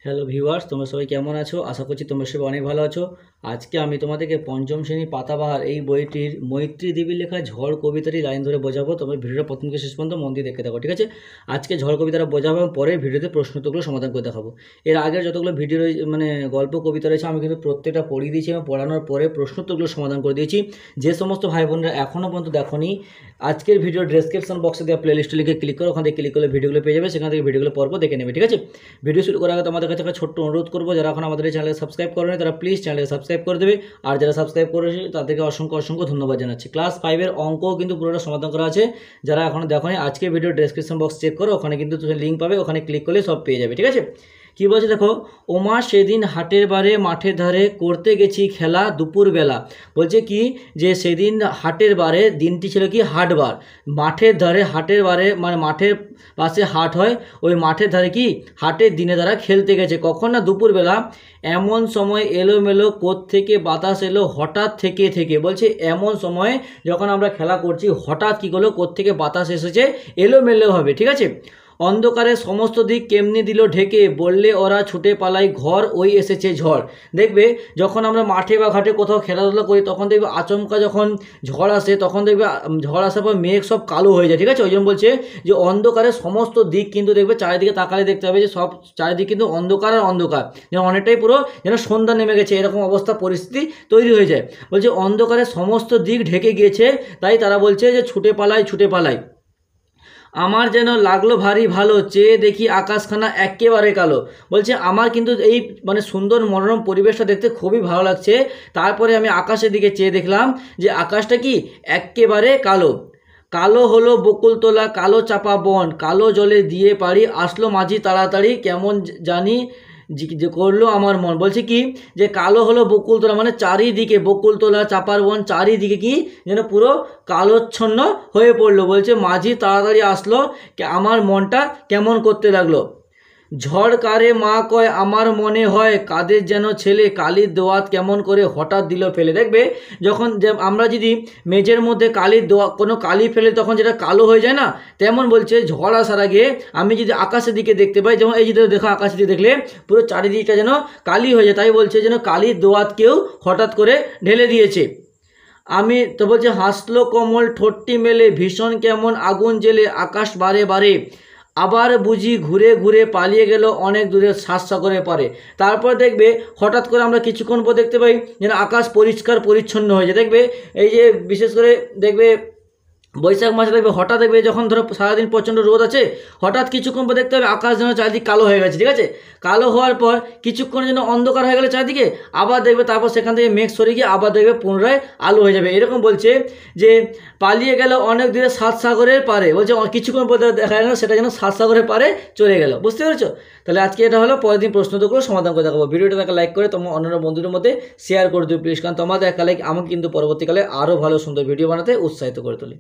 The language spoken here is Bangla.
হ্যালো ভিউয়ার্স, তোমরা সবাই কেমন আছো? আশা করছি তোমরা সবাই অনেক ভালো আছো। আজকে আমি তোমাদেরকে পঞ্চম শ্রেণী পাতাবাহার এই বইটির মৈত্রী দেবীর লেখা ঝড় কবিতাটি লাইন ধরে বোঝাবো। তোমরা ভিডিওটা প্রথম থেকে শেষ পর্যন্ত মন দিয়ে দেখতে থাকো, ঠিক আছে? আজকে ঝড় কবিতাটা বোঝাবো এবং পরে ভিডিওতে প্রশ্নোত্তরগুলো সমাধান করে দেখাবো। এর আগের যতগুলো ভিডিও মানে গল্প কবিতা রয়েছে আমি কিন্তু প্রত্যেকটা পড়িয়ে দিয়েছি এবং পড়ানোর পরে প্রশ্নোত্তরগুলো সমাধান করে দিয়েছি। যে সমস্ত ভাই বোনরা এখনও পর্যন্ত দেখোনি, আজকের ভিডিও ডেসক্রিপশন বক্সে দেওয়া প্লেলিস্টে লিখে ক্লিক করো, ওখান থেকে ক্লিক করলে ভিডিওগুলো পেয়ে যাবে, সেখান থেকে ভিডিওগুলো পর্ব দেখে নেবে, ঠিক আছে? ভিডিও শুরু করার আগে তোমাদের কাছে একটা ছোট্ট অনুরোধ করবো, যারা এখন আমাদের এই চ্যানেলকে সাবস্ক্রাইব করেনি তারা প্লিজ চ্যানেলকে সাবস্ক্রাইব করে দেবে, আর যারা সাবস্ক্রাইব করেছে তাদেরকে অসংখ্য অসংখ্য ধন্যবাদ জানাচ্ছি। ক্লাস 5-এর অঙ্কও কিন্তু পুরোটা সমাধান করা আছে, যারা এখনও দেখোনি আজকের ভিডিও ডেসক্রিপশন বক্স চেক করো, ওখানে কিন্তু তুমি লিঙ্ক পাবে, ওখানে ক্লিক করলে সব পেয়ে যাবে, ঠিক আছে? কি বলছে দেখো, ওমা সেদিন হাটের বারে মাঠের ধারে করতে গেছি খেলা দুপুরবেলা। বলছে কি যে সেদিন হাটের বারে, দিনটি ছিল কি হাটবার, মাঠের ধারে, হাটের বারে মানে মাঠের পাশে হাট হয়, ওই মাঠের ধারে কি হাটের দিনে তারা খেলতে গেছে। কখন না দুপুরবেলা, এমন সময় এলোমেলো কোত্থেকে বাতাস এলো হঠাৎ থেকে থেকে। বলছে এমন সময় যখন আমরা খেলা করছি হঠাৎ কী করলো, কোত্থেকে বাতাস এসেছে এলোমেলো হবে, ঠিক আছে? অন্ধকারে সমস্ত দিক কেমনি দিল ঢেকে, বললে ওরা ছুটে পালাই ঘর ওই এসেছে ঝড়। দেখবে যখন আমরা মাঠে বা ঘাটে কোথাও খেলাধুলা করি তখন দেখবে আচমকা যখন ঝড় আসে, তখন দেখবে ঝড় আসার পর মেঘ সব কালো হয়ে যায়, ঠিক আছে? ওই জন্য বলছে যে অন্ধকারে সমস্ত দিক কিন্তু দেখবে, চারিদিকে তাকালে দেখতে হবে যে সব চারিদিকে কিন্তু অন্ধকার আর অন্ধকার, যেন অনেকটাই পুরো যেন সন্ধ্যা নেমে গেছে এরকম অবস্থা পরিস্থিতি তৈরি হয়ে যায়। বলছে অন্ধকারে সমস্ত দিক ঢেকে গিয়েছে, তাই তারা বলছে যে ছুটে পালাই ছুটে পালাই। আমার যেন লাগলো ভারী ভালো, চেয়ে দেখি আকাশখানা একেবারে কালো। বলছে আমার কিন্তু এই মানে সুন্দর মনোরম পরিবেশটা দেখতে খুবই ভালো লাগছে, তারপরে আমি আকাশের দিকে চেয়ে দেখলাম যে আকাশটা কি একেবারে কালো। কালো হলো বকুলতলা, কালো চাপা বন, কালো জলে দিয়ে পারি, আসলো মাঝি তাড়াতাড়ি, কেমন জানি যে করলো আমার মন। বলছে কি যে কালো হলো বকুলতলা, মানে চারিদিকে বকুলতলা চাপার বন চারিদিকে কি যেন পুরো কালোচ্ছন্ন হয়ে পড়লো। বলছে মাঝি তাড়াতাড়ি আসলো, আমার মনটা কেমন করতে লাগলো। ঝড় কারে মা কয় আমার মনে হয়, কাদের যেন ছেলে কালির দোয়াত কেমন করে হঠাৎ দিল ফেলে। দেখবে যখন যে আমরা যদি মেঝের মধ্যে কালির দোয়া কোনো কালি ফেলে তখন যেটা কালো হয়ে যায় না, তেমন বলছে ঝড় আসার আগে আমি যদি আকাশের দিকে দেখতে পাই, যেমন এই যদি দেখো আকাশের দিকে দেখলে পুরো চারিদিকটা যেন কালি হয়ে যায়, তাই বলছে যেন কালির দোয়াত কেউ হঠাৎ করে ঢেলে দিয়েছে। আমি তো বলছে হাসলো কমল ঠোঁটটি মেলে, ভীষণ কেমন আগুন জেলে আকাশ বারে বারে, আবার বুঝি ঘুরে ঘুরে পালিয়ে গেল অনেক দূরে সাগরে পারে। তারপর দেখবে হঠাৎ করে আমরা কিছুক্ষণ পর দেখতে পাই যেন আকাশ পরিষ্কার পরিচ্ছন্ন হয়ে যায়। দেখবে এই যে বিশেষ করে দেখবে বৈশাখ মাসে দেখবে হঠাৎ দেখবে যখন ধরো সারাদিন প্রচণ্ড রোদ আছে, হঠাৎ কিছুক্ষণ পর দেখতে হবে আকাশ যেন চারিদিকে কালো হয়ে গেছে, ঠিক আছে? কালো হওয়ার পর কিছুক্ষণ যেন অন্ধকার হয়ে গেলে চারিদিকে, আবার দেখবে তারপর সেখান থেকে মেঘ সরে গিয়ে আবার দেখবে পুনরায় আলো হয়ে যাবে। এরকম বলছে যে পালিয়ে গেল অনেক দূরে সাগরের পারে। বলছে কিছুক্ষণ পর দেখা গেল সেটা যেন সাগরের পারে চলে গেল। বুঝতে পেরেছো? তাহলে আজকে এটা হলো, পরের দিন প্রশ্নগুলো সমাধান করে দেখাবো। ভিডিওটা দেখা লাইক করে তোমার অন্যান্য বন্ধুদের মধ্যে শেয়ার করে দিও প্লিজ, কারণ তোমাদের একটা লাইক আমাকে কিন্তু পরবর্তীকালে আরও ভালো সুন্দর ভিডিও বানাতে উৎসাহিত করে তোলে।